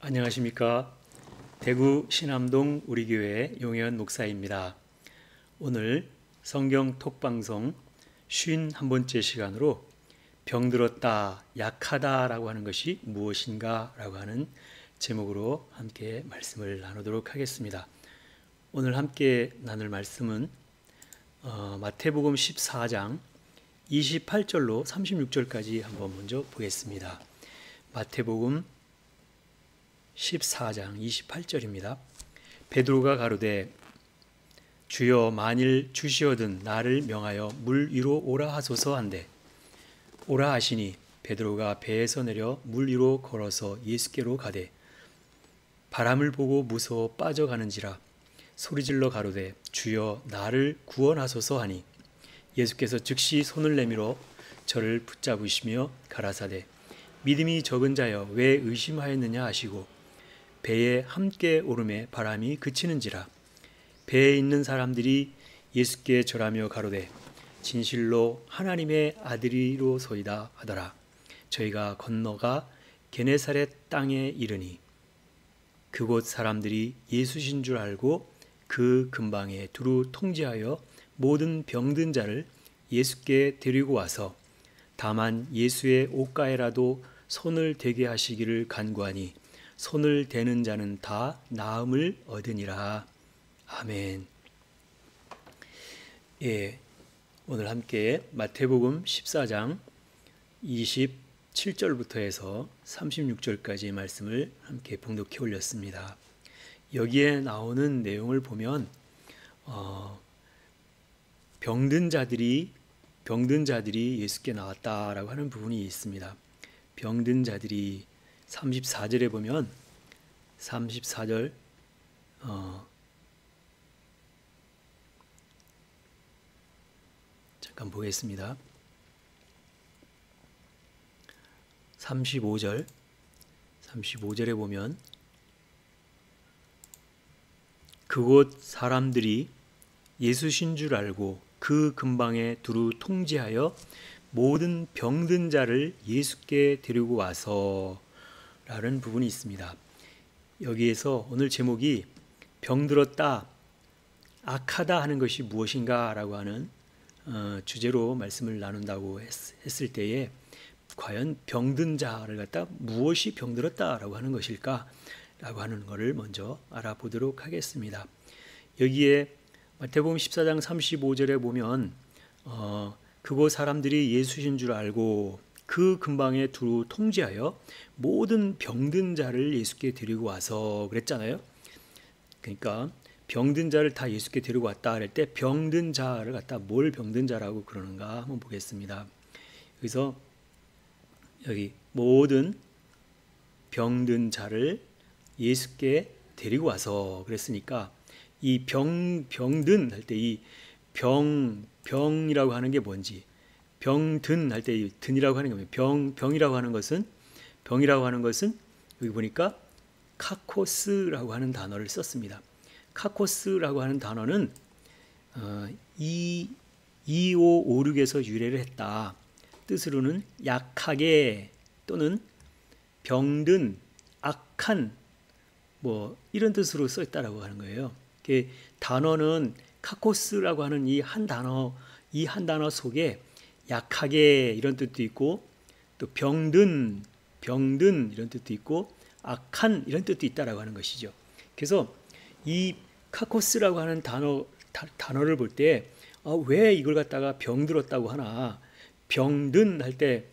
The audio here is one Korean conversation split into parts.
안녕하십니까. 대구 신암동 우리교회 용혜원 목사입니다. 오늘 성경 톡방송 51번째 시간으로 병들었다, 약하다 라고 하는 것이 무엇인가 라고 하는 제목으로 함께 말씀을 나누도록 하겠습니다. 오늘 함께 나눌 말씀은 마태복음 14장 28절로 36절까지 한번 먼저 보겠습니다. 마태복음 14장 28절입니다. 베드로가 가로되 주여 만일 주시어든 나를 명하여 물 위로 오라 하소서 한대 오라 하시니 베드로가 배에서 내려 물 위로 걸어서 예수께로 가되 바람을 보고 무서워 빠져가는지라 소리질러 가로되 주여 나를 구원하소서 하니 예수께서 즉시 손을 내밀어 저를 붙잡으시며 가라사대 믿음이 적은 자여 왜 의심하였느냐 하시고 배에 함께 오름에 바람이 그치는지라 배에 있는 사람들이 예수께 절하며 가로되 진실로 하나님의 아들이로소이다 하더라. 저희가 건너가 게네사렛 땅에 이르니 그곳 사람들이 예수신 줄 알고 그 근방에 두루 통제하여 모든 병든 자를 예수께 데리고 와서 다만 예수의 옷가에라도 손을 대게 하시기를 간구하니 손을 대는 자는 다 나음을 얻으니라. 아멘. 오늘 함께 마태복음 14장 27절부터 해서 36절까지의 말씀을 함께 봉독해 올렸습니다. 여기에 나오는 내용을 보면 병든 자들이 예수께 나왔다라고 하는 부분이 있습니다. 병든 자들이 34절에 보면 34절 잠깐 보겠습니다. 35절에 보면 그곳 사람들이 예수신 줄 알고 그 근방에 두루 통제하여 모든 병든 자를 예수께 데리고 와서 라는 부분이 있습니다. 여기에서 오늘 제목이 병들었다, 악하다 하는 것이 무엇인가 라고 하는 주제로 말씀을 나눈다고 했을 때에 과연 병든 자를 갖다 무엇이 병들었다 라고 하는 것일까 라고 하는 것을 먼저 알아보도록 하겠습니다. 여기에 마태복음 14장 35절에 보면 그곳 사람들이 예수신 줄 알고 그 근방에 두루 통제하여 모든 병든 자를 예수께 데리고 와서 그랬잖아요. 그러니까 병든 자를 다 예수께 데리고 왔다 할 때 병든 자를 갖다 뭘 병든 자라고 그러는가 한번 보겠습니다. 그래서 여기 모든 병든 자를 예수께 데리고 와서 그랬으니까 이 병든 할 때 이 병이라고 하는 게 뭔지 병든 할 때 든이라고 하는 게 병이라고 하는 것은 여기 보니까 카코스라고 하는 단어를 썼습니다. 카코스라고 하는 단어는 2556에서 유래를 했다. 뜻으로는 약하게 또는 병든, 악한 뭐 이런 뜻으로 썼다라고 하는 거예요. 단어는 카코스라고 하는 이 한 단어 속에 약하게 이런 뜻도 있고 또 병든 이런 뜻도 있고 악한 이런 뜻도 있다라고 하는 것이죠. 그래서 이 카코스라고 하는 단어를 볼 때 왜 이걸 갖다가 병들었다고 하나 병든 할 때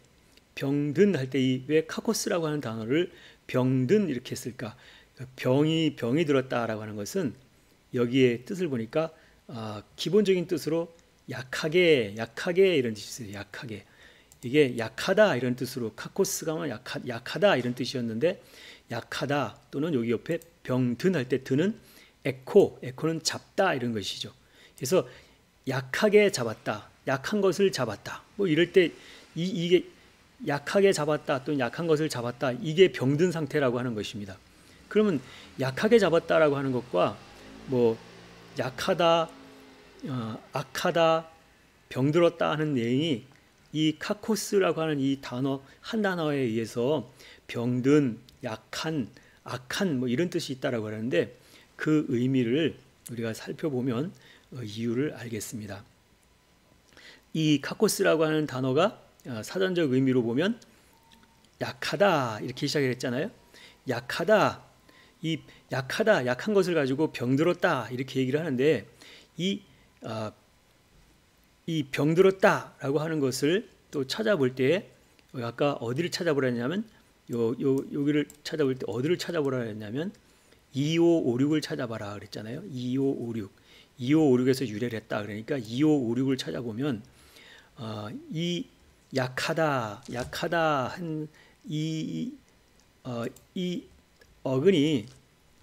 이 왜 카코스라고 하는 단어를 병든 이렇게 했을까? 병이 들었다라고 하는 것은 여기에 뜻을 보니까 기본적인 뜻으로 약하게 이런 뜻이 있어요. 약하게. 이게 약하다 이런 뜻으로 카코스가 약하다 이런 뜻이었는데 약하다 또는 여기 옆에 병든 할 때 드는 에코는 잡다 이런 것이죠. 그래서 약하게 잡았다. 약한 것을 잡았다. 뭐 이럴 때 이게 약하게 잡았다 또는 약한 것을 잡았다. 이게 병든 상태라고 하는 것입니다. 그러면 약하게 잡았다라고 하는 것과 뭐 약하다 악하다, 병들었다 하는 내용이 이 카코스라고 하는 이 단어 한 단어에 의해서 병든, 약한, 악한 뭐 이런 뜻이 있다라고 하는데 그 의미를 우리가 살펴보면 이유를 알겠습니다. 이 카코스라고 하는 단어가 사전적 의미로 보면 약하다 이렇게 시작을 했잖아요. 약하다, 이 약하다, 약한 것을 가지고 병들었다 이렇게 얘기를 하는데 이 병들었다라고 하는 것을 또 찾아볼 때 아까 어디를 찾아보라 했냐면 여기를 찾아볼 때 어디를 찾아보라 했냐면 2556을 찾아봐라 그랬잖아요. 2556에서 유래를 했다. 그러니까 2556을 찾아보면 이 약하다 한 이 어근이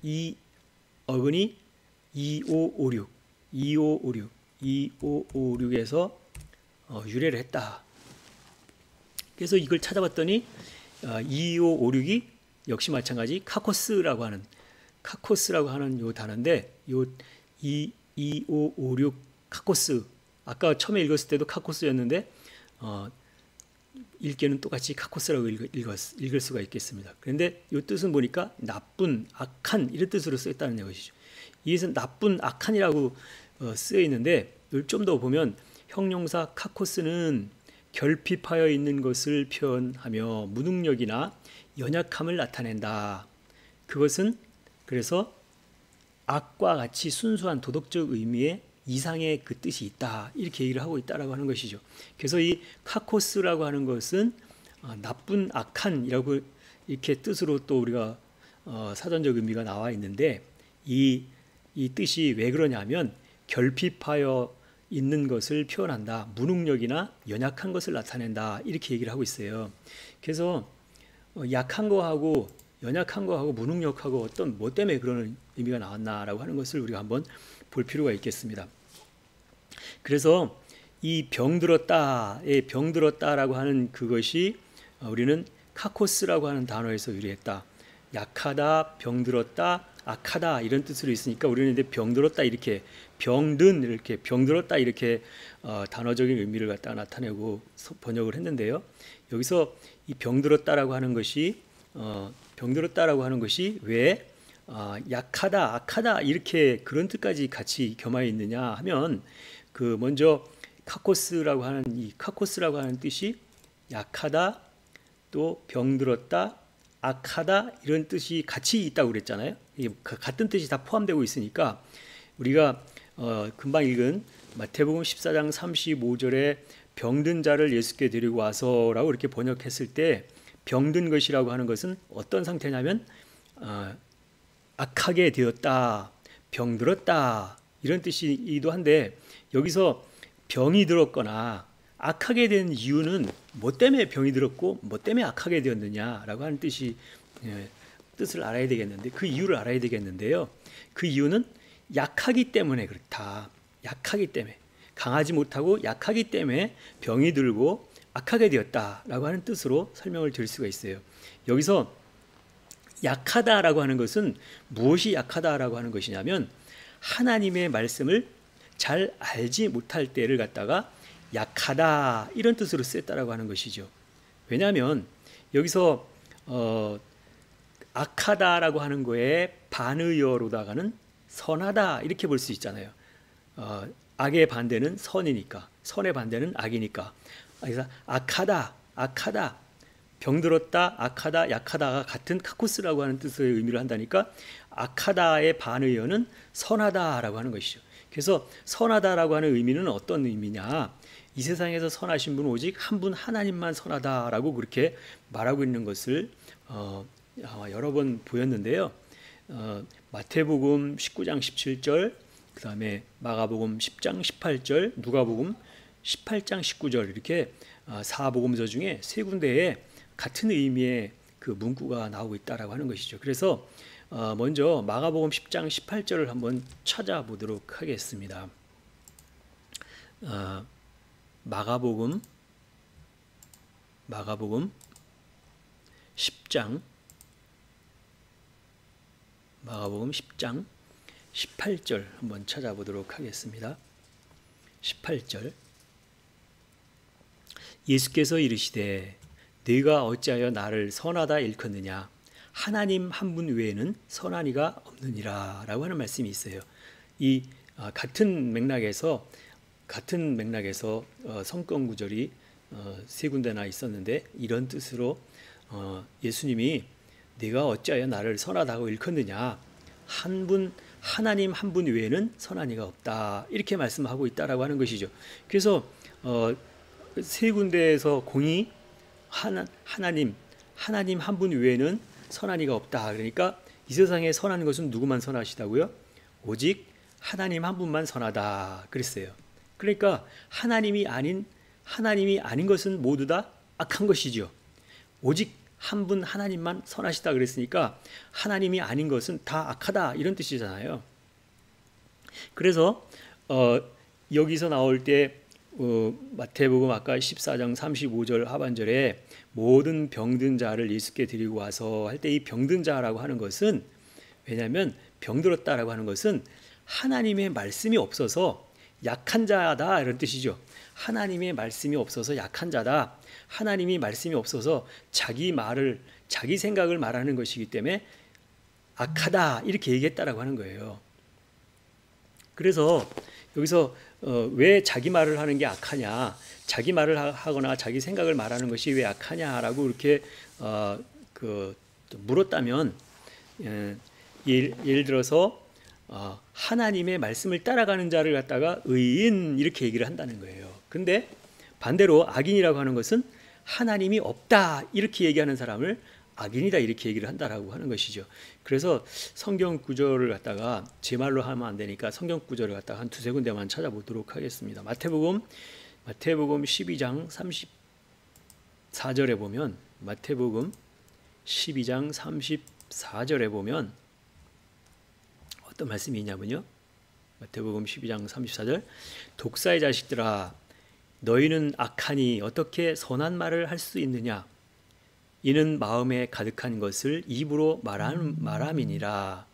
2556에서 유래를 했다. 그래서 이걸 찾아봤더니 2556이 역시 마찬가지 카코스라고 하는 요 단어인데 요 2556 카코스, 아까 처음에 읽었을 때도 카코스였는데 읽기는 똑같이 카코스라고 읽을 수가 있겠습니다. 그런데 이 뜻은 보니까 나쁜, 악한 이런 뜻으로 쓰였다는 것이죠. 이것은 나쁜, 악한이라고 쓰여 있는데 이걸 좀 더 보면 형용사 카코스는 결핍하여 있는 것을 표현하며 무능력이나 연약함을 나타낸다. 그것은 그래서 악과 같이 순수한 도덕적 의미의 이상의 그 뜻이 있다 이렇게 얘기를 하고 있다라고 하는 것이죠. 그래서 이 카코스라고 하는 것은 나쁜, 악한이라고 이렇게 뜻으로 또 우리가 사전적 의미가 나와 있는데 이 뜻이 왜 그러냐면 결핍하여 있는 것을 표현한다, 무능력이나 연약한 것을 나타낸다 이렇게 얘기를 하고 있어요. 그래서 약한 거하고 연약한 거하고 무능력하고 어떤 뭐 때문에 그런 의미가 나왔나라고 하는 것을 우리가 한번 볼 필요가 있겠습니다. 그래서 이 병들었다의 병들었다라고 하는 그것이 우리는 카코스라고 하는 단어에서 유래했다. 약하다, 병들었다, 악하다 이런 뜻으로 있으니까 우리는 이제 병들었다 이렇게 병든 이렇게 병들었다 이렇게 단어적인 의미를 갖다가 나타내고 번역을 했는데요. 여기서 이 병들었다라고 하는 것이 왜 약하다, 악하다 이렇게 그런 뜻까지 같이 겸하여 있느냐 하면 그 먼저 카코스라고 하는 뜻이 약하다, 또 병들었다, 악하다 이런 뜻이 같이 있다고 그랬잖아요. 이게 같은 뜻이 다 포함되고 있으니까 우리가 금방 읽은 마태복음 14장 35절에 병든 자를 예수께 데리고 와서라고 이렇게 번역했을 때 병든 것이라고 하는 것은 어떤 상태냐면 악하게 되었다, 병들었다 이런 뜻이기도 한데 여기서 병이 들었거나 악하게 된 이유는 뭐 때문에 병이 들었고 뭐 때문에 악하게 되었느냐라고 하는 뜻을 알아야 되겠는데 그 이유를 알아야 되겠는데요. 그 이유는 약하기 때문에 그렇다. 약하기 때문에 강하지 못하고 약하기 때문에 병이 들고 악하게 되었다라고 하는 뜻으로 설명을 드릴 수가 있어요. 여기서 약하다라고 하는 것은 무엇이 약하다라고 하는 것이냐면 하나님의 말씀을 잘 알지 못할 때를 갖다가 약하다 이런 뜻으로 쓰였다라고 하는 것이죠. 왜냐하면 여기서 악하다라고 하는 거에 반의어로다가는 선하다 이렇게 볼 수 있잖아요. 악의 반대는 선이니까, 선의 반대는 악이니까. 그래서 악하다, 병들었다, 악하다, 약하다가 같은 카코스라고 하는 뜻의 의미를 한다니까 악하다의 반의어는 선하다라고 하는 것이죠. 그래서 선하다라고 하는 의미는 어떤 의미냐? 이 세상에서 선하신 분은 오직 한 분 하나님만 선하다라고 그렇게 말하고 있는 것을 여러 번 보였는데요. 마태복음 19장 17절, 그 다음에 마가복음 10장 18절, 누가복음 18장 19절 이렇게 사복음서 중에 세 군데에 같은 의미의 그 문구가 나오고 있다라고 하는 것이죠. 그래서 먼저 마가복음 10장 18절을 한번 찾아보도록 하겠습니다. 마가복음 10장 18절 한번 찾아보도록 하겠습니다. 18절 예수께서 이르시되 네가 어찌하여 나를 선하다 일컫느냐 하나님 한 분 외에는 선한 이가 없느니라 라고 하는 말씀이 있어요. 이 같은 맥락에서 성경 구절이 세 군데나 있었는데 이런 뜻으로 예수님이 네가 어찌하여 나를 선하다고 일컫느냐, 하나님 한 분 외에는 선한 이가 없다, 이렇게 말씀하고 있다라고 하는 것이죠. 그래서 세 군데에서 공이 하나님 한 분 외에는 선한 이가 없다. 그러니까 이 세상에 선한 것은 누구만 선하시다고요? 오직 하나님 한 분만 선하다 그랬어요. 그러니까 하나님이 아닌 것은 모두 다 악한 것이죠. 오직 한 분 하나님만 선하시다 그랬으니까 하나님이 아닌 것은 다 악하다, 이런 뜻이잖아요. 그래서 여기서 나올 때 마태복음 아까 14장 35절 하반절에 모든 병든 자를 예수께 드리고 와서 할 때 이 병든 자라고 하는 것은, 왜냐하면 병들었다라고 하는 것은 하나님의 말씀이 없어서 약한 자다, 이런 뜻이죠. 하나님의 말씀이 없어서 약한 자다. 하나님이 말씀이 없어서 자기 생각을 말하는 것이기 때문에 악하다, 이렇게 얘기했다라고 하는 거예요. 그래서 여기서 왜 자기 말을 하는 게 악하냐, 자기 말을 하거나 자기 생각을 말하는 것이 왜 악하냐라고 이렇게 물었다면, 예를 들어서 하나님의 말씀을 따라가는 자를 갖다가 의인, 이렇게 얘기를 한다는 거예요. 근데 반대로 악인이라고 하는 것은 하나님이 없다, 이렇게 얘기하는 사람을 악인이다, 이렇게 얘기를 한다라고 하는 것이죠. 그래서 성경 구절을 갖다가 제 말로 하면 안 되니까 성경 구절을 갖다가 한 두세 군데만 찾아보도록 하겠습니다. 마태복음 12장 34절에 보면, 마태복음 12장 34절에 보면 어떤 말씀이 있냐면요. 마태복음 12장 34절, 독사의 자식들아 너희는 악하니 어떻게 선한 말을 할 수 있느냐, 이는 마음에 가득한 것을 입으로 말함이니라,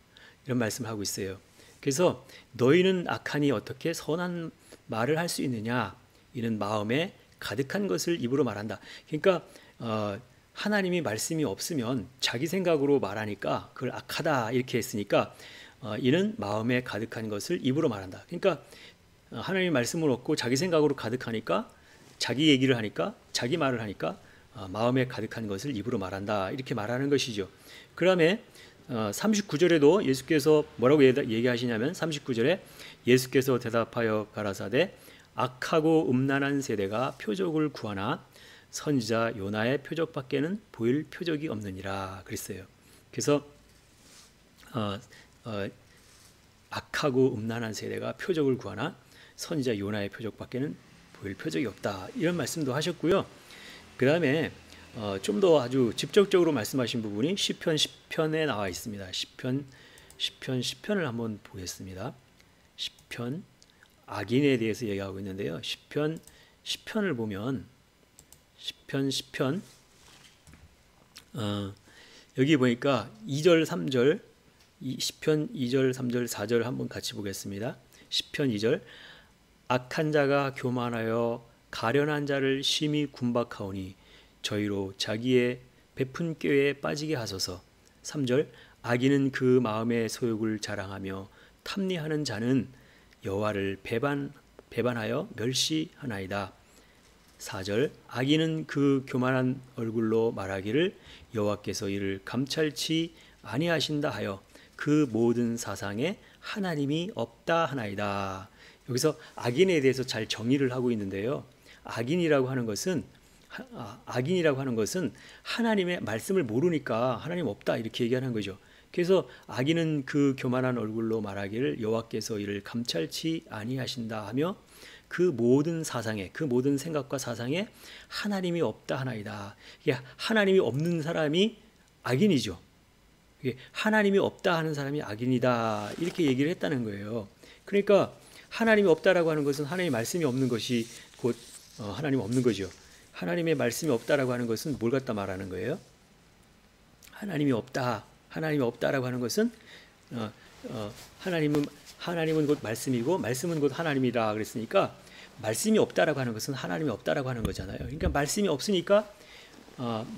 이런 말씀을 하고 있어요. 그래서 너희는 악하니 어떻게 선한 말을 할 수 있느냐, 이는 마음에 가득한 것을 입으로 말한다. 그러니까 하나님이 말씀이 없으면 자기 생각으로 말하니까 그걸 악하다, 이렇게 했으니까 이는 마음에 가득한 것을 입으로 말한다. 그러니까 하나님의 말씀을 얻고 자기 생각으로 가득하니까, 자기 얘기를 하니까, 자기 말을 하니까 마음에 가득한 것을 입으로 말한다, 이렇게 말하는 것이죠. 그 다음에 39절에도 예수께서 뭐라고 얘기하시냐면, 39절에 예수께서 대답하여 가라사대 악하고 음란한 세대가 표적을 구하나 선지자 요나의 표적밖에는 보일 표적이 없느니라 그랬어요. 그래서 악하고 음란한 세대가 표적을 구하나 선지자 요나의 표적밖에는 보일 표적이 없다, 이런 말씀도 하셨고요. 그 다음에 좀 더 아주 직접적으로 말씀하신 부분이 시편 10편에 나와 있습니다. 시편 10편을 한번 보겠습니다. 시편, 악인에 대해서 얘기하고 있는데요. 시편 10편을 보면, 시편 10편 여기 보니까 2절 3절, 시편 2절 3절 4절 한번 같이 보겠습니다. 시편 2절, 악한 자가 교만하여 가련한 자를 심히 군박하오니 저희로 자기의 베푼 꾀에 빠지게 하소서. 3절, 악인은 그 마음의 소욕을 자랑하며 탐리하는 자는 여호와를 배반하여 멸시하나이다. 4절, 악인은 그 교만한 얼굴로 말하기를 여호와께서 이를 감찰치 아니하신다 하여 그 모든 사상에 하나님이 없다 하나이다. 여기서 악인에 대해서 잘 정의를 하고 있는데요. 악인이라고 하는 것은 하나님의 말씀을 모르니까 하나님 없다, 이렇게 얘기하는 거죠. 그래서 악인은 그 교만한 얼굴로 말하기를 여호와께서 이를 감찰치 아니하신다 하며 그 모든 사상에, 그 모든 생각과 사상에 하나님이 없다 하나이다. 이게 하나님이 없는 사람이 악인이죠. 이게 하나님이 없다 하는 사람이 악인이다, 이렇게 얘기를 했다는 거예요. 그러니까 하나님이 없다라고 하는 것은 하나님의 말씀이 없는 것이 곧 하나님 없는 거죠. 하나님의 말씀이 없다라고 하는 것은 뭘 갖다 말하는 거예요? 하나님이 없다라고 하는 것은 하나님은 곧 말씀이고 말씀은 곧 하나님이라 그랬으니까 말씀이 없다라고 하는 것은 하나님이 없다라고 하는 거잖아요. 그러니까 말씀이 없으니까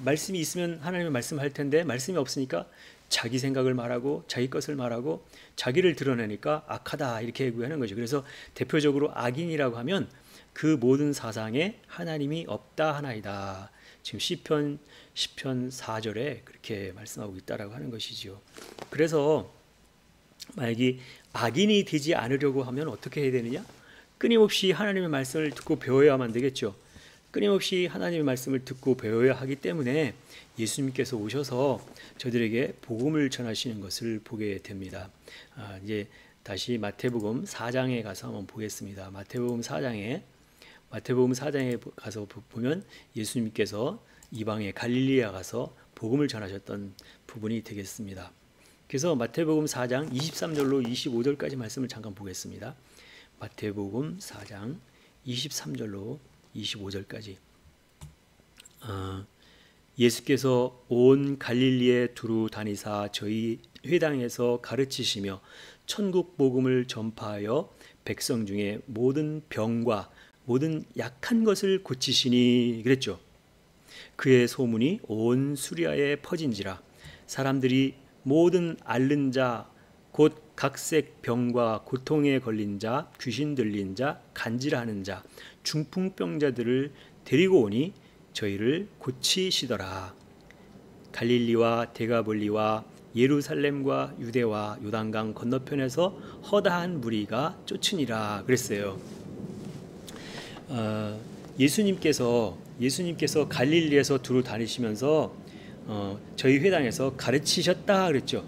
말씀이 있으면 하나님의 말씀을 할 텐데 말씀이 없으니까 자기 생각을 말하고 자기 것을 말하고 자기를 드러내니까 악하다 이렇게 얘기하는 거죠. 그래서 대표적으로 악인이라고 하면 그 모든 사상에 하나님이 없다 하나이다. 지금 시편 4절에 그렇게 말씀하고 있다라고 하는 것이지요. 그래서 만약에 악인이 되지 않으려고 하면 어떻게 해야 되느냐? 끊임없이 하나님의 말씀을 듣고 배워야만 되겠죠. 끊임없이 하나님의 말씀을 듣고 배워야 하기 때문에 예수님께서 오셔서 저들에게 복음을 전하시는 것을 보게 됩니다. 이제 다시 마태복음 4장에 가서 한번 보겠습니다. 마태복음 4장에 가서 보면 예수님께서 이방의 갈릴리에 가서 복음을 전하셨던 부분이 되겠습니다. 그래서 마태복음 4장 23절로 25절까지 말씀을 잠깐 보겠습니다. 마태복음 4장 23절로 25절까지. 예수께서 온 갈릴리에 두루 다니사 저희 회당에서 가르치시며 천국 복음을 전파하여 백성 중에 모든 병과 모든 약한 것을 고치시니 그랬죠. 그의 소문이 온 수리아에 퍼진지라 사람들이 모든 앓는 자 곧 각색 병과 고통에 걸린 자, 귀신 들린 자, 간질하는 자, 중풍병자들을 데리고 오니 저희를 고치시더라. 갈릴리와 데가볼리와 예루살렘과 유대와 요단강 건너편에서 허다한 무리가 쫓으니라 그랬어요. 예수님께서 갈릴리에서 두루 다니시면서 저희 회당에서 가르치셨다 그랬죠.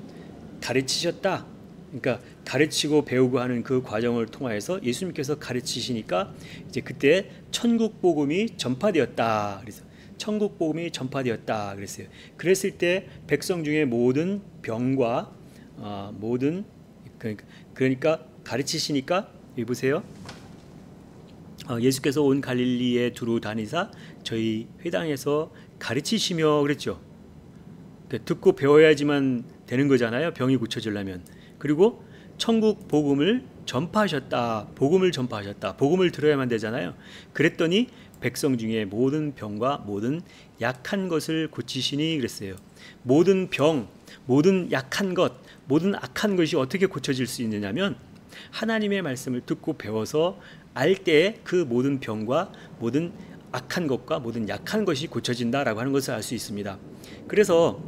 가르치셨다. 그러니까 가르치고 배우고 하는 그 과정을 통하여서 예수님께서 가르치시니까 이제 그때 천국 복음이 전파되었다. 그래서 천국 복음이 전파되었다 그랬어요. 그랬을 때 백성 중에 모든 병과 모든 그러니까 가르치시니까 여기 보세요. 예수께서 온 갈릴리에 두루 다니사 저희 회당에서 가르치시며 그랬죠. 듣고 배워야지만 되는 거잖아요. 병이 고쳐지려면. 그리고 천국 복음을 전파하셨다. 복음을 들어야만 되잖아요. 그랬더니 백성 중에 모든 병과 모든 약한 것을 고치시니 그랬어요. 모든 병, 모든 약한 것, 모든 악한 것이 어떻게 고쳐질 수 있느냐면 하나님의 말씀을 듣고 배워서 알 때 그 모든 병과 모든 악한 것과 모든 약한 것이 고쳐진다라고 하는 것을 알 수 있습니다. 그래서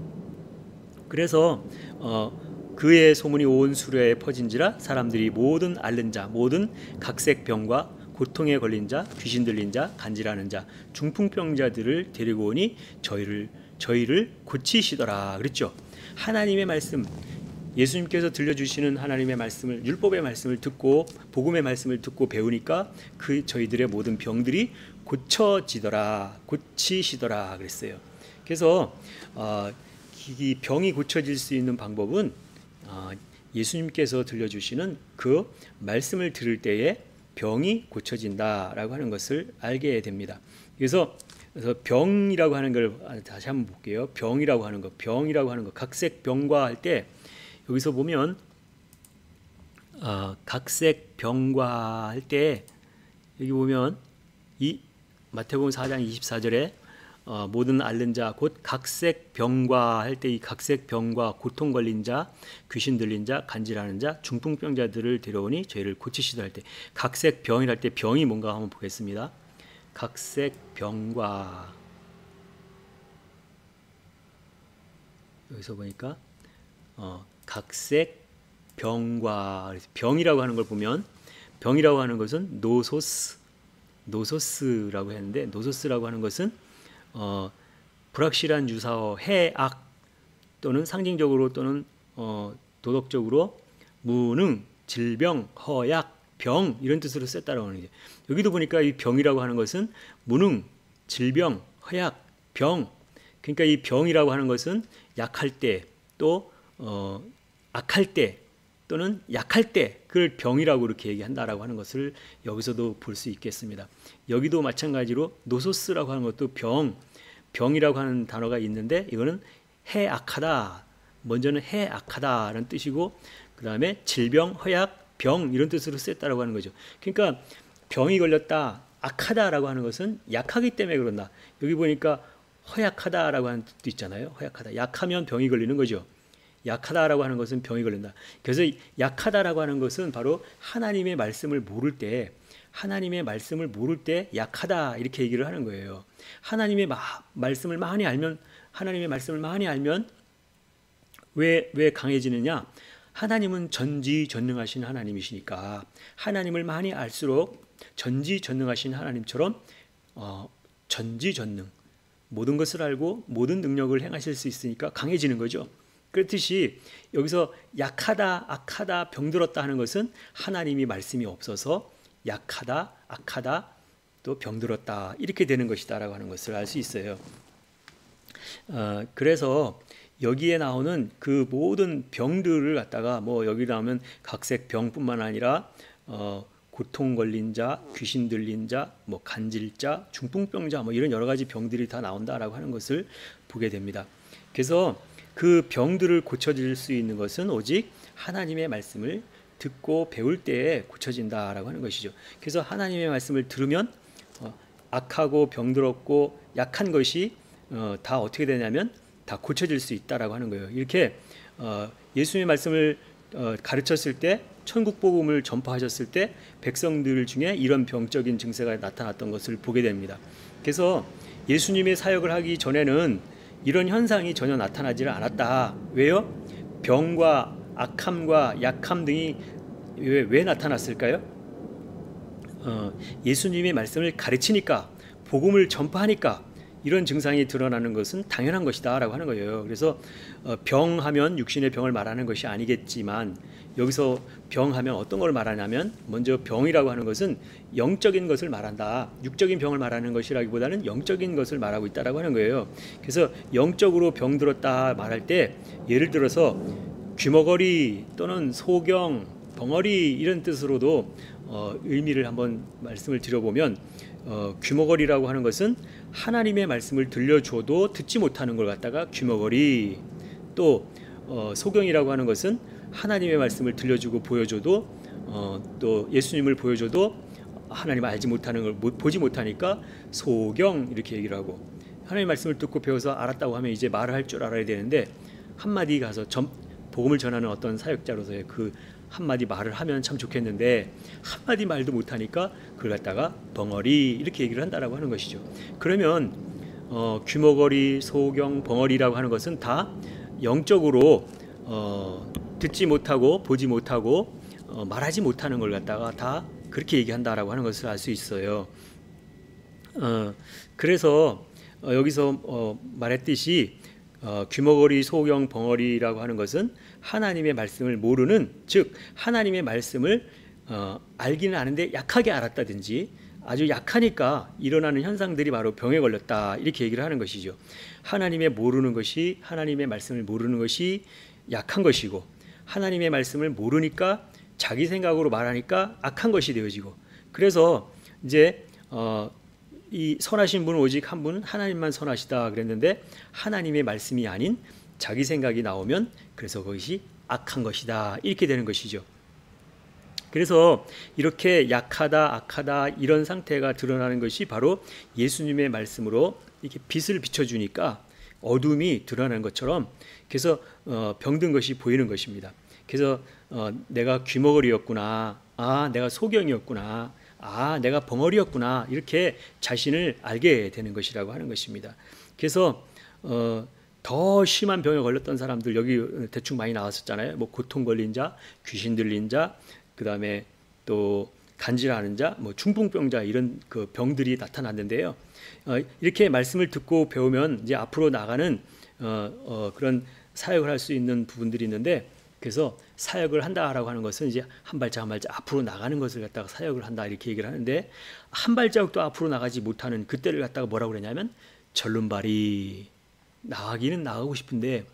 그의 소문이 온 수리아에 퍼진지라 사람들이 모든 앓는 자, 모든 각색 병과 고통에 걸린 자, 귀신 들린 자, 간질하는 자, 중풍병자들을 데리고 오니 저희를 고치시더라 그랬죠. 하나님의 말씀, 예수님께서 들려주시는 하나님의 말씀을, 율법의 말씀을 듣고 복음의 말씀을 듣고 배우니까 저희들의 모든 병들이 고치시더라 그랬어요. 그래서 이 병이 고쳐질 수 있는 방법은 예수님께서 들려주시는 그 말씀을 들을 때에 병이 고쳐진다라고 하는 것을 알게 됩니다. 그래서 병이라고 하는 걸 다시 한번 볼게요. 병이라고 하는 것, 각색 병과 할 때 여기서 보면 각색 병과 할 때 여기 보면 이 마태복음 4장 24절에 모든 앓는 자 곧 각색 병과 할 때 이 각색 병과 고통 걸린 자, 귀신 들린 자, 간질하는 자, 중풍병자들을 데려오니 저희를 고치시다 할 때 각색 병이랄 때 병이 뭔가 한번 보겠습니다. 각색 병과 여기서 보니까 각색 병과 병이라고 하는 걸 보면 병이라고 하는 것은 노소스라고 했는데 노소스라고 하는 것은 불확실한 유사어 해악 또는 상징적으로 또는 도덕적으로 무능, 질병, 허약, 병 이런 뜻으로 썼다라고 하는 거죠. 여기도 보니까 이 병이라고 하는 것은 무능, 질병, 허약, 병. 그러니까 이 병이라고 하는 것은 약할 때 또 악할 때 또는 약할 때 그걸 병이라고 이렇게 얘기한다라고 하는 것을 여기서도 볼 수 있겠습니다. 여기도 마찬가지로 노소스라고 하는 것도 병이라고 하는 단어가 있는데 이거는 해악하다. 먼저는 해악하다라는 뜻이고 그 다음에 질병, 허약, 병 이런 뜻으로 쓰였다라고 하는 거죠. 그러니까 병이 걸렸다, 악하다라고 하는 것은 약하기 때문에 그런다. 여기 보니까 허약하다라고 하는 뜻도 있잖아요. 허약하다. 약하면 병이 걸리는 거죠. 약하다라고 하는 것은 병이 걸린다. 그래서 약하다라고 하는 것은 바로 하나님의 말씀을 모를 때, 하나님의 말씀을 모를 때 약하다 이렇게 얘기를 하는 거예요. 하나님의 말씀을 많이 알면, 하나님의 말씀을 많이 알면 왜 강해지느냐? 하나님은 전지전능하신 하나님이시니까 하나님을 많이 알수록 전지전능하신 하나님처럼 전지전능, 모든 것을 알고 모든 능력을 행하실 수 있으니까 강해지는 거죠. 그렇듯이 여기서 약하다, 악하다, 병들었다 하는 것은 하나님이 말씀이 없어서 약하다, 악하다, 또 병들었다 이렇게 되는 것이다 라고 하는 것을 알 수 있어요. 그래서 여기에 나오는 그 모든 병들을 갖다가 뭐 여기 나오면 각색 병뿐만 아니라 고통 걸린 자, 귀신 들린 자, 뭐 간질자, 중풍병자 뭐 이런 여러 가지 병들이 다 나온다라고 하는 것을 보게 됩니다. 그래서 그 병들을 고쳐질 수 있는 것은 오직 하나님의 말씀을 듣고 배울 때에 고쳐진다라고 하는 것이죠. 그래서 하나님의 말씀을 들으면 악하고 병들었고 약한 것이 다 어떻게 되냐면 다 고쳐질 수 있다라고 하는 거예요. 이렇게 예수님의 말씀을 가르쳤을 때, 천국 복음을 전파하셨을 때 백성들 중에 이런 병적인 증세가 나타났던 것을 보게 됩니다. 그래서 예수님의 사역을 하기 전에는 이런 현상이 전혀 나타나지 않았다. 왜요? 병과 악함과 약함 등이 왜 나타났을까요? 예수님의 말씀을 가르치니까, 복음을 전파하니까 이런 증상이 드러나는 것은 당연한 것이다 라고 하는 거예요. 그래서 병하면 육신의 병을 말하는 것이 아니겠지만, 여기서 병하면 어떤 걸 말하냐면, 먼저 병이라고 하는 것은 영적인 것을 말한다. 육적인 병을 말하는 것이라기보다는 영적인 것을 말하고 있다라고 하는 거예요. 그래서 영적으로 병들었다 말할 때, 예를 들어서 귀머거리 또는 소경, 벙어리 이런 뜻으로도 의미를 한번 말씀을 드려보면, 귀머거리라고 하는 것은 하나님의 말씀을 들려줘도 듣지 못하는 걸 갖다가 귀머거리, 또 소경이라고 하는 것은 하나님의 말씀을 들려주고 보여줘도 또 예수님을 보여줘도 하나님을 알지 못하는 걸 보지 못하니까 소경 이렇게 얘기를 하고, 하나님의 말씀을 듣고 배워서 알았다고 하면 이제 말을 할 줄 알아야 되는데, 한마디 가서 복음을 전하는 어떤 사역자로서의 그 한마디 말을 하면 참 좋겠는데 한마디 말도 못하니까 그걸 갖다가 벙어리 이렇게 얘기를 한다라고 하는 것이죠. 그러면 귀머거리, 소경, 벙어리라고 하는 것은 다 영적으로 듣지 못하고 보지 못하고 말하지 못하는 걸 갖다가 다 그렇게 얘기한다라고 하는 것을 알 수 있어요. 그래서 여기서 말했듯이 귀머거리, 소경, 벙어리라고 하는 것은 하나님의 말씀을 모르는, 즉 하나님의 말씀을 알기는 아는데 약하게 알았다든지 아주 약하니까 일어나는 현상들이 바로 병에 걸렸다 이렇게 얘기를 하는 것이죠. 하나님의 말씀을 모르는 것이 약한 것이고, 하나님의 말씀을 모르니까 자기 생각으로 말하니까 악한 것이 되어지고, 그래서 이제 이 선하신 분은 오직 한 분, 하나님만 선하시다 그랬는데 하나님의 말씀이 아닌 자기 생각이 나오면 그래서 그것이 악한 것이다 이렇게 되는 것이죠. 그래서 이렇게 약하다, 악하다 이런 상태가 드러나는 것이 바로 예수님의 말씀으로 이렇게 빛을 비춰주니까 어둠이 드러나는 것처럼, 그래서 병든 것이 보이는 것입니다. 그래서 내가 귀머거리였구나, 내가 소경이었구나, 내가 벙어리였구나 이렇게 자신을 알게 되는 것이라고 하는 것입니다. 그래서 더 심한 병에 걸렸던 사람들 여기 대충 많이 나왔었잖아요. 뭐 고통 걸린 자, 귀신 들린 자, 그 다음에 또 간질하는 자, 뭐 중풍병자 이런 그 병들이 나타났는데요. 이렇게 말씀을 듣고 배우면 이제 앞으로 나가는 그런 사역을 할 수 있는 부분들이 있는데, 그래서 사역을 한다라고 하는 것은 이제 한 발짝 한 발짝 앞으로 나가는 것을 갖다가 사역을 한다 이렇게 얘기를 하는데, 한 발자국도 앞으로 나가지 못하는 그때를 갖다가 뭐라고 그러냐면 절름발이, 나가기는 나가고 싶은데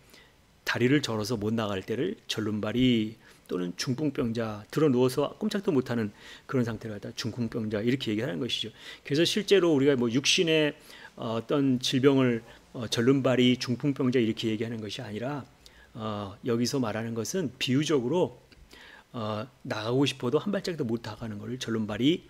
다리를 절어서 못 나갈 때를 절름발이 또는 중풍병자, 들어 누워서 꼼짝도 못하는 그런 상태를 갖다 중풍병자 이렇게 얘기하는 것이죠. 그래서 실제로 우리가 뭐 육신의 어떤 질병을 절름발이, 중풍병자 이렇게 얘기하는 것이 아니라 여기서 말하는 것은 비유적으로 나가고 싶어도 한 발짝도 못 나가는 것을 절름발이,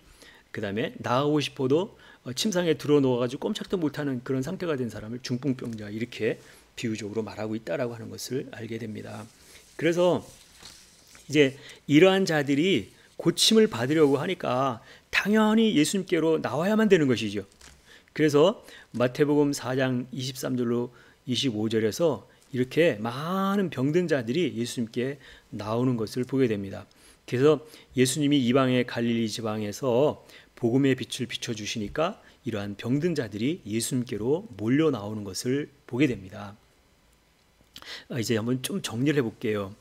그 다음에 나가고 싶어도 침상에 들어 누워가지고 꼼짝도 못하는 그런 상태가 된 사람을 중풍병자 이렇게 비유적으로 말하고 있다라고 하는 것을 알게 됩니다. 그래서 이제 이러한 자들이 고침을 받으려고 하니까 당연히 예수님께로 나와야만 되는 것이죠. 그래서 마태복음 4장 23절로 25절에서 이렇게 많은 병든 자들이 예수님께 나오는 것을 보게 됩니다. 그래서 예수님이 이방의 갈릴리 지방에서 복음의 빛을 비춰주시니까 이러한 병든 자들이 예수님께로 몰려 나오는 것을 보게 됩니다. 이제 한번 좀 정리를 해볼게요.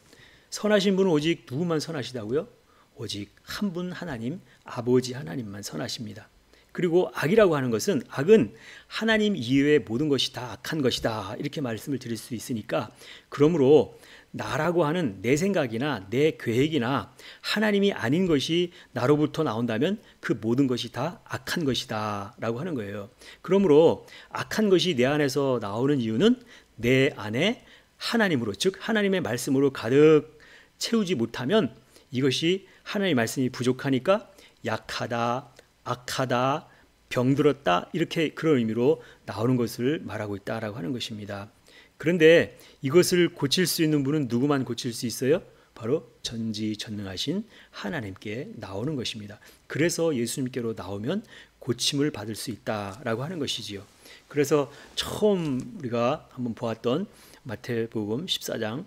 선하신 분은 오직 누구만 선하시다고요? 오직 한 분 하나님, 아버지 하나님만 선하십니다. 그리고 악이라고 하는 것은, 악은 하나님 이외의 모든 것이 다 악한 것이다 이렇게 말씀을 드릴 수 있으니까, 그러므로 나라고 하는 내 생각이나 내 계획이나 하나님이 아닌 것이 나로부터 나온다면 그 모든 것이 다 악한 것이다 라고 하는 거예요. 그러므로 악한 것이 내 안에서 나오는 이유는 내 안에 하나님으로, 즉 하나님의 말씀으로 가득 채우지 못하면 이것이 하나님의 말씀이 부족하니까 약하다, 악하다, 병들었다 이렇게 그런 의미로 나오는 것을 말하고 있다라고 하는 것입니다. 그런데 이것을 고칠 수 있는 분은 누구만 고칠 수 있어요? 바로 전지전능하신 하나님께 나오는 것입니다. 그래서 예수님께로 나오면 고침을 받을 수 있다라고 하는 것이지요. 그래서 처음 우리가 한번 보았던 마태복음 14장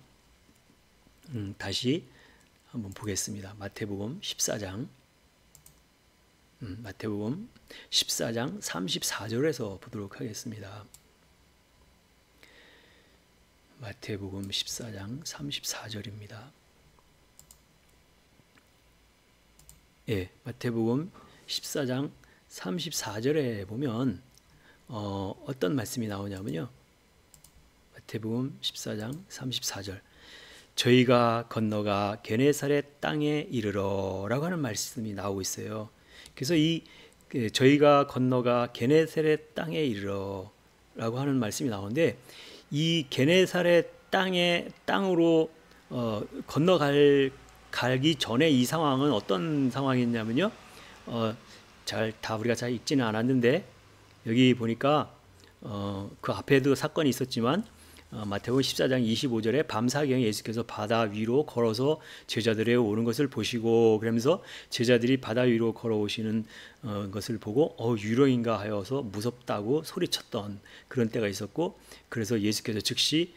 다시 한번 보겠습니다. 마태복음 14장 마태복음 14장 34절에서 보도록 하겠습니다. 마태복음 14장 34절입니다. 예, 마태복음 14장 34절에 보면 어떤 말씀이 나오냐면요. 마태복음 14장 34절. 저희가 건너가 게네사렛 땅에 이르러 라고 하는 말씀이 나오고 있어요. 그래서 이 저희가 건너가 게네사렛 땅에 이르러 라고 하는 말씀이 나오는데, 이 게네사렛 땅으로 가기 전에 이 상황은 어떤 상황이었냐면요. 우리가 잘 읽지는 않았는데 여기 보니까 그 앞에도 사건이 있었지만 마태복음 14장 25절에 밤사경에 예수께서 바다 위로 걸어서 제자들의 오는 것을 보시고, 그러면서 제자들이 바다 위로 걸어오시는 것을 보고 유령인가 하여서 무섭다고 소리쳤던 그런 때가 있었고, 그래서 예수께서 즉시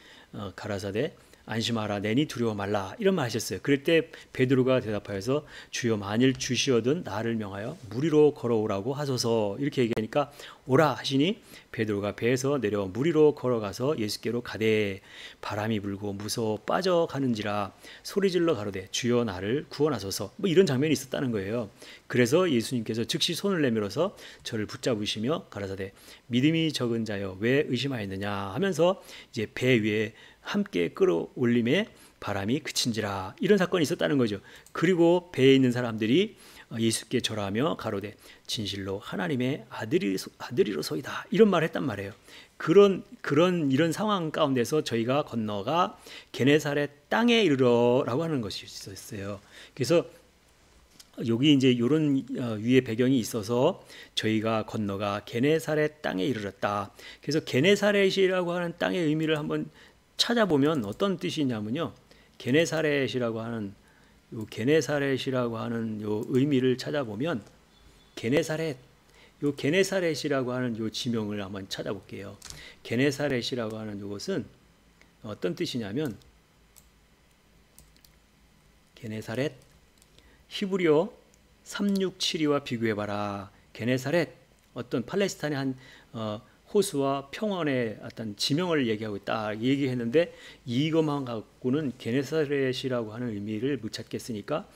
가라사대 안심하라, 내니 두려워 말라 이런 말 하셨어요. 그럴 때 베드로가 대답하여서 주여 만일 주시어든 나를 명하여 물 위로 걸어오라고 하소서 이렇게 얘기하니까 오라 하시니 베드로가 배에서 내려 물 위로 걸어가서 예수께로 가되 바람이 불고 무서워 빠져가는지라 소리질러 가로되 주여 나를 구원하소서, 뭐 이런 장면이 있었다는 거예요. 그래서 예수님께서 즉시 손을 내밀어서 저를 붙잡으시며 가라사대 믿음이 적은 자여 왜 의심하였느냐 하면서 이제 배 위에 함께 끌어올림에 바람이 그친지라, 이런 사건이 있었다는 거죠. 그리고 배에 있는 사람들이 예수께 절하며 가로되 진실로 하나님의 아들이로소이다 이런 말을 했단 말이에요. 이런 상황 가운데서 저희가 건너가 게네사렛 땅에 이르러라고 하는 것이 있었어요. 그래서 여기 이제 이런 위에 배경이 있어서 저희가 건너가 게네사렛 땅에 이르렀다. 그래서 게네사렛이라고 하는 땅의 의미를 한번 찾아보면 어떤 뜻이냐면요. 게네사렛이라고 하는 요 의미를 찾아보면 게네사렛이라고 하는 요 지명을 한번 찾아볼게요. 게네사렛이라고 하는 요것은 어떤 뜻이냐면, 게네사렛 히브리어 367이와 비교해봐라. 게네사렛 어떤 팔레스타인의 한 호수와 평원의 어떤 지명을 얘기하고 있다 얘기했는데, 이것만 갖고는 게네사렛이라고 하는 의미를 못 찾겠으니까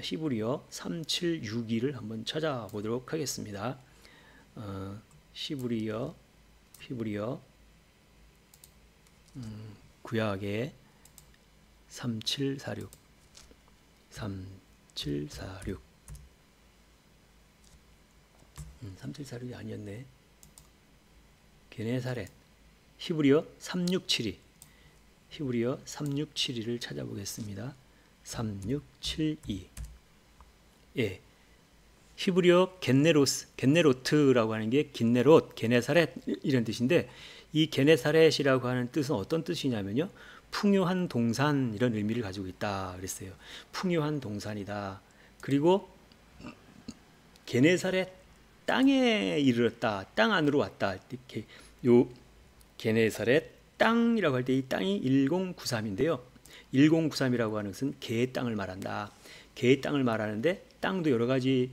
히브리어 3762를 한번 찾아보도록 하겠습니다. 히브리어 구약의 3746 3746이 아니었네. 게네사렛 히브리어 367을 찾아보겠습니다. 3672. 예, 히브리어 겟네로트라고 하는 게 긴네롯, 게네사렛 이런 뜻인데, 이 게네사렛이라고 하는 뜻은 어떤 뜻이냐면요, 풍요한 동산 이런 의미를 가지고 있다 그랬어요. 풍요한 동산이다. 그리고 게네사렛 땅에 이르렀다, 땅 안으로 왔다. 이렇게 요 게네사렛 땅이라고 할 때 이 땅이 1093인데요. 1093이라고 하는 것은 개의 땅을 말한다. 개의 땅을 말하는데, 땅도 여러 가지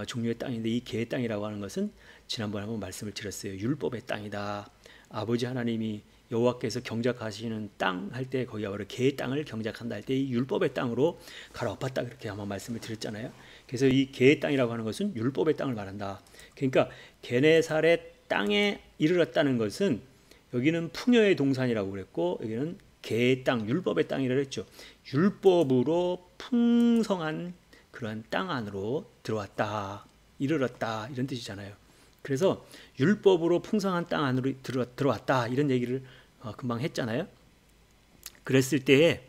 종류의 땅인데, 이 개의 땅이라고 하는 것은 지난번에 한번 말씀을 드렸어요. 율법의 땅이다. 아버지 하나님이 여호와께서 경작하시는 땅 할 때 거기가 바로 개의 땅을 경작한다 할 때 이 율법의 땅으로 갈아엎었다, 그렇게 한번 말씀을 드렸잖아요. 그래서 이 개의 땅이라고 하는 것은 율법의 땅을 말한다. 그러니까 게네사렛 땅에 이르렀다는 것은, 여기는 풍요의 동산이라고 그랬고, 여기는 개의 땅, 율법의 땅이라고 했죠. 율법으로 풍성한 그런 땅 안으로 들어왔다, 이르렀다, 이런 뜻이잖아요. 그래서 율법으로 풍성한 땅 안으로 들어왔다, 이런 얘기를 금방 했잖아요. 그랬을 때에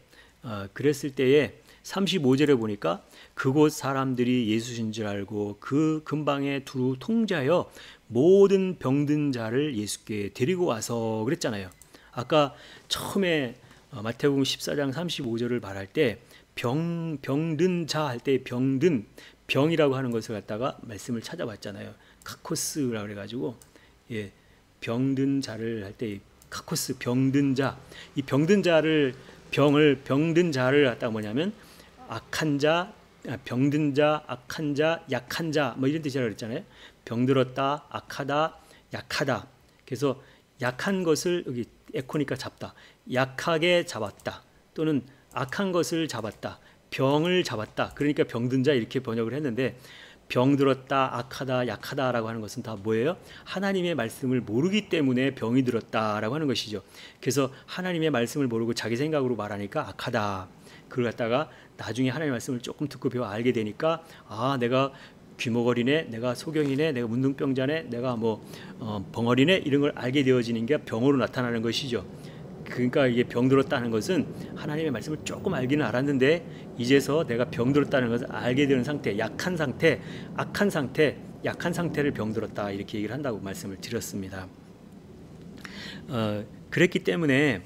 35절에 보니까 그곳 사람들이 예수신 줄 알고 그 근방에 두루 통제하여 모든 병든 자를 예수께 데리고 와서 그랬잖아요. 아까 처음에 마태복음 14장 35절을 말할 때 병든 자 할 때 병든, 병이라고 하는 것을 갖다가 말씀을 찾아봤잖아요. 카코스라고 그래가지고, 예, 병든 자를 할 때 카코스, 병든 자, 이 병든 자를 갖다가 뭐냐면 악한 자, 병든 자, 악한 자, 약한 자, 뭐 이런 뜻이라고 그랬잖아요. 병들었다, 악하다, 약하다. 그래서 약한 것을 여기 에코니까 잡다, 약하게 잡았다, 또는 악한 것을 잡았다, 병을 잡았다. 그러니까 병든 자 이렇게 번역을 했는데, 병들었다, 악하다, 약하다라고 하는 것은 다 뭐예요? 하나님의 말씀을 모르기 때문에 병이 들었다라고 하는 것이죠. 그래서 하나님의 말씀을 모르고 자기 생각으로 말하니까 악하다. 그걸 갖다가 나중에 하나님의 말씀을 조금 듣고 배워 알게 되니까, 아, 내가 귀머거리네, 내가 소경이네, 내가 문둥병자네, 내가 벙어리네, 이런 걸 알게 되어지는 게 병으로 나타나는 것이죠. 그러니까 이게 병들었다는 것은 하나님의 말씀을 조금 알기는 알았는데, 이제서 내가 병들었다는 것을 알게 되는 상태, 약한 상태, 악한 상태, 약한 상태를 병들었다, 이렇게 얘기를 한다고 말씀을 드렸습니다. 그랬기 때문에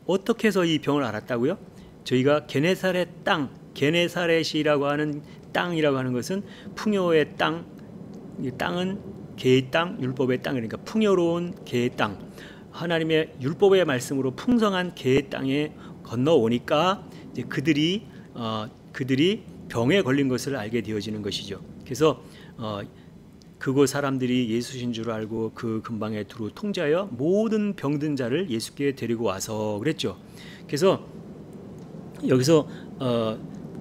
어떻게 해서 이 병을 알았다고요? 저희가 게네사렛 땅, 게네사렛이라고 하는 땅이라고 하는 것은 풍요의 땅, 이 땅은 개의 땅, 율법의 땅, 그러니까 풍요로운 개의 땅, 하나님의 율법의 말씀으로 풍성한 개의 땅에 건너오니까 이제 그들이 병에 걸린 것을 알게 되어지는 것이죠. 그래서 그곳 사람들이 예수신 줄 알고 그 근방에 두루 통제하여 모든 병든 자를 예수께 데리고 와서 그랬죠. 그래서 여기서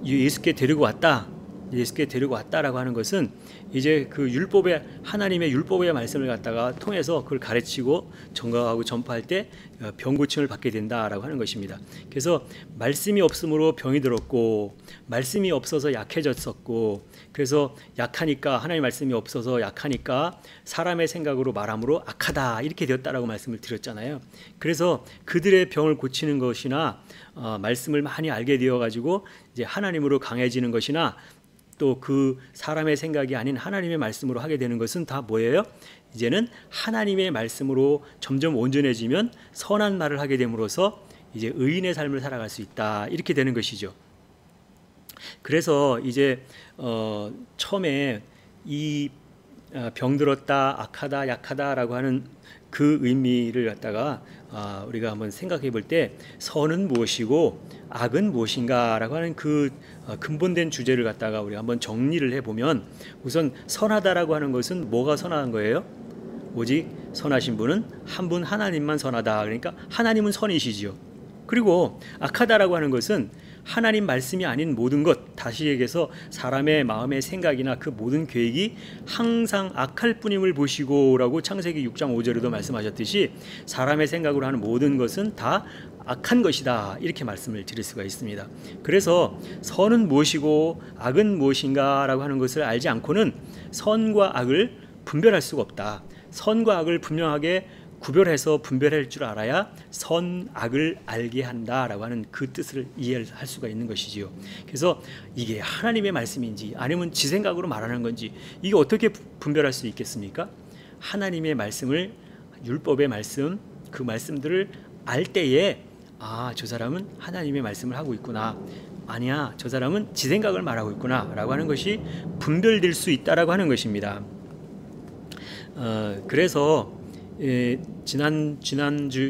예수께 데리고 왔다라고 하는 것은, 이제 그 하나님의 율법의 말씀을 갖다가 통해서 그걸 가르치고 전가하고 전파할 때 병 고침을 받게 된다라고 하는 것입니다. 그래서 말씀이 없으므로 병이 들었고, 말씀이 없어서 약해졌었고, 그래서 약하니까, 하나님의 말씀이 없어서 약하니까 사람의 생각으로 말함으로 악하다, 이렇게 되었다라고 말씀을 드렸잖아요. 그래서 그들의 병을 고치는 것이나 말씀을 많이 알게 되어 가지고 이제 하나님으로 강해지는 것이나, 또 그 사람의 생각이 아닌 하나님의 말씀으로 하게 되는 것은 다 뭐예요? 이제는 하나님의 말씀으로 점점 온전해지면 선한 말을 하게 됨으로써 이제 의인의 삶을 살아갈 수 있다, 이렇게 되는 것이죠. 그래서 이제 처음에 이 병들었다, 악하다, 약하다라고 하는 그 의미를 갖다가 우리가 한번 생각해 볼 때, 선은 무엇이고 악은 무엇인가라고 하는 그 근본된 주제를 갖다가 우리가 한번 정리를 해보면, 우선 선하다라고 하는 것은 뭐가 선한 거예요? 오직 선하신 분은 한 분 하나님만 선하다. 그러니까 하나님은 선이시지요. 그리고 악하다라고 하는 것은 하나님 말씀이 아닌 모든 것, 다시 얘기해서 사람의 마음의 생각이나 그 모든 계획이 항상 악할 뿐임을 보시고라고 창세기 6장 5절에도 말씀하셨듯이, 사람의 생각으로 하는 모든 것은 다 악한 것이다, 이렇게 말씀을 드릴 수가 있습니다. 그래서 선은 무엇이고 악은 무엇인가라고 하는 것을 알지 않고는 선과 악을 분별할 수가 없다. 선과 악을 분명하게 구별해서 분별할 줄 알아야 선악을 알게 한다라고 하는 그 뜻을 이해할 수가 있는 것이지요. 그래서 이게 하나님의 말씀인지 아니면 지 생각으로 말하는 건지 이게 어떻게 분별할 수 있겠습니까? 하나님의 말씀을, 율법의 말씀, 그 말씀들을 알 때에 저 사람은 하나님의 말씀을 하고 있구나, 아니야 저 사람은 지 생각을 말하고 있구나 라고 하는 것이 분별될 수 있다라고 하는 것입니다. 그래서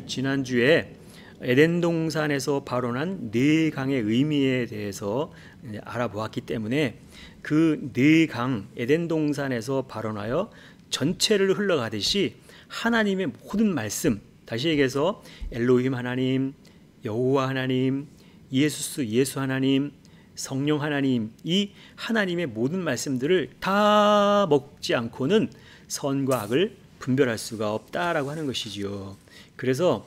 지난주에 에덴 동산에서 발언한 네 강의 의미에 대해서 알아보았기 때문에 그 네 강, 에덴 동산에서 발언하여 전체를 흘러가듯이 하나님의 모든 말씀, 다시 얘기해서 엘로힘 하나님, 여호와 하나님, 예수 하나님, 성령 하나님, 이 하나님의 모든 말씀들을 다 먹지 않고는 선과 악을 분별할 수가 없다라고 하는 것이지요. 그래서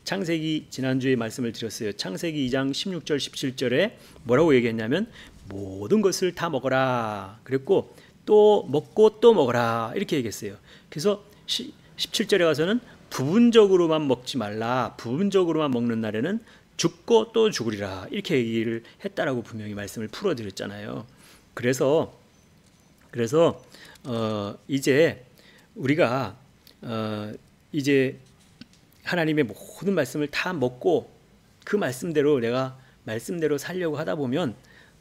창세기, 지난주에 말씀을 드렸어요. 창세기 2장 16절 17절에 뭐라고 얘기했냐면 모든 것을 다 먹어라 그랬고 또 먹고 또 먹어라 이렇게 얘기했어요. 그래서 17절에 가서는 부분적으로만 먹지 말라, 부분적으로만 먹는 날에는 죽고 또 죽으리라 이렇게 얘기를 했다라고 분명히 말씀을 풀어드렸잖아요. 그래서 이제 우리가 이제 하나님의 모든 말씀을 다 먹고 그 말씀대로 내가 말씀대로 살려고 하다 보면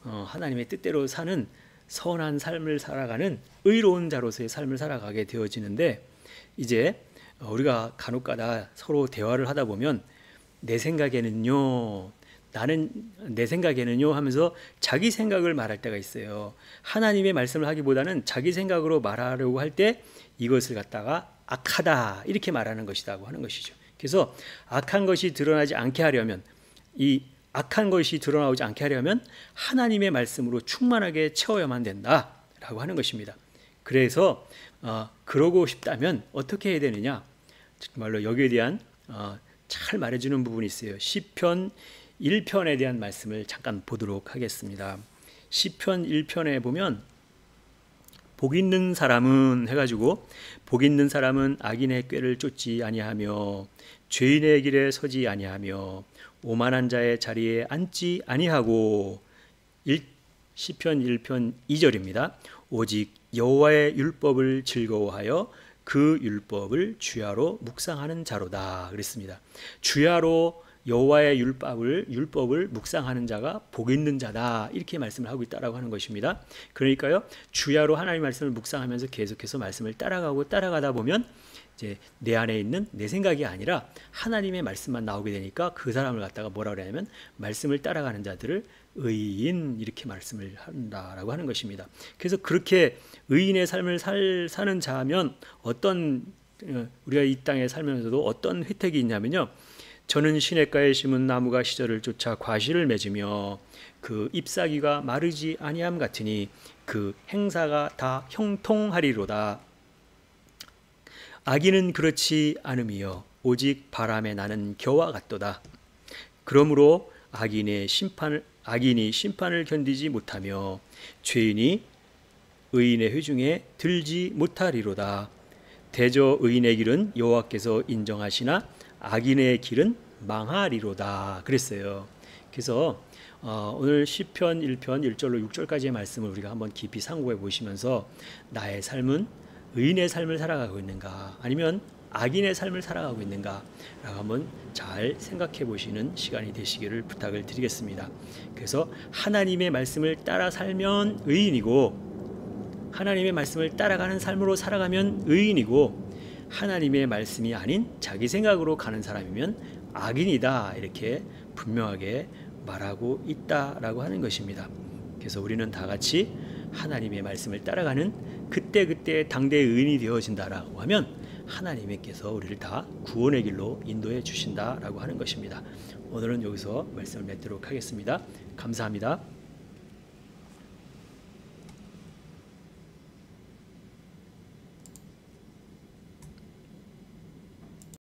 하나님의 뜻대로 사는 선한 삶을 살아가는 의로운 자로서의 삶을 살아가게 되어지는데, 이제 우리가 간혹가다 서로 대화를 하다 보면 내 생각에는요, 나는 내 생각에는요 하면서 자기 생각을 말할 때가 있어요. 하나님의 말씀을 하기보다는 자기 생각으로 말하려고 할 때 이것을 갖다가 악하다 이렇게 말하는 것이라고 하는 것이죠. 그래서 악한 것이 드러나지 않게 하려면, 이 악한 것이 드러나오지 않게 하려면 하나님의 말씀으로 충만하게 채워야만 된다라고 하는 것입니다. 그래서 그러고 싶다면 어떻게 해야 되느냐? 정말로 여기에 대한 잘 말해주는 부분이 있어요. 시편 1편에 대한 말씀을 잠깐 보도록 하겠습니다. 시편 1편에 보면 복 있는 사람은 해가지고, 복 있는 사람은 악인의 꾀를 쫓지 아니하며 죄인의 길에 서지 아니하며 오만한 자의 자리에 앉지 아니하고, 시편 1편 2절입니다. 오직 여호와의 율법을 즐거워하여 그 율법을 주야로 묵상하는 자로다 그랬습니다. 주야로 여호와의 율법을 묵상하는 자가 복 있는 자다 이렇게 말씀을 하고 있다라고 하는 것입니다. 그러니까요, 주야로 하나님의 말씀을 묵상하면서 계속해서 말씀을 따라가다 보면 이제 내 안에 있는 내 생각이 아니라 하나님의 말씀만 나오게 되니까 그 사람을 갖다가 뭐라 그러냐면 말씀을 따라가는 자들을 의인 이렇게 말씀을 한다라고 하는 것입니다. 그래서 그렇게 의인의 삶을 사는 자면 우리가 이 땅에 살면서도 어떤 혜택이 있냐면요, 저는 시냇가에 심은 나무가 시절을 쫓아 과실을 맺으며 그 잎사귀가 마르지 아니함 같으니 그 행사가 다 형통하리로다. 악인은 그렇지 않음이요 오직 바람에 나는 겨와 같도다. 그러므로 악인이 심판을 견디지 못하며 죄인이 의인의 회중에 들지 못하리로다. 대저 의인의 길은 여호와께서 인정하시나 악인의 길은 망하리로다 그랬어요. 그래서 오늘 시편 1편 1절로 6절까지의 말씀을 우리가 한번 깊이 상고해 보시면서 나의 삶은 의인의 삶을 살아가고 있는가 아니면 악인의 삶을 살아가고 있는가 라고 한번 잘 생각해 보시는 시간이 되시기를 부탁을 드리겠습니다. 그래서 하나님의 말씀을 따라 살면 의인이고, 하나님의 말씀을 따라가는 삶으로 살아가면 의인이고, 하나님의 말씀이 아닌 자기 생각으로 가는 사람이면 악인이다 이렇게 분명하게 말하고 있다라고 하는 것입니다. 그래서 우리는 다 같이 하나님의 말씀을 따라가는 그때 당대의 의인이 되어진다라고 하면 하나님께서 우리를 다 구원의 길로 인도해 주신다라고 하는 것입니다. 오늘은 여기서 말씀을 맺도록 하겠습니다. 감사합니다.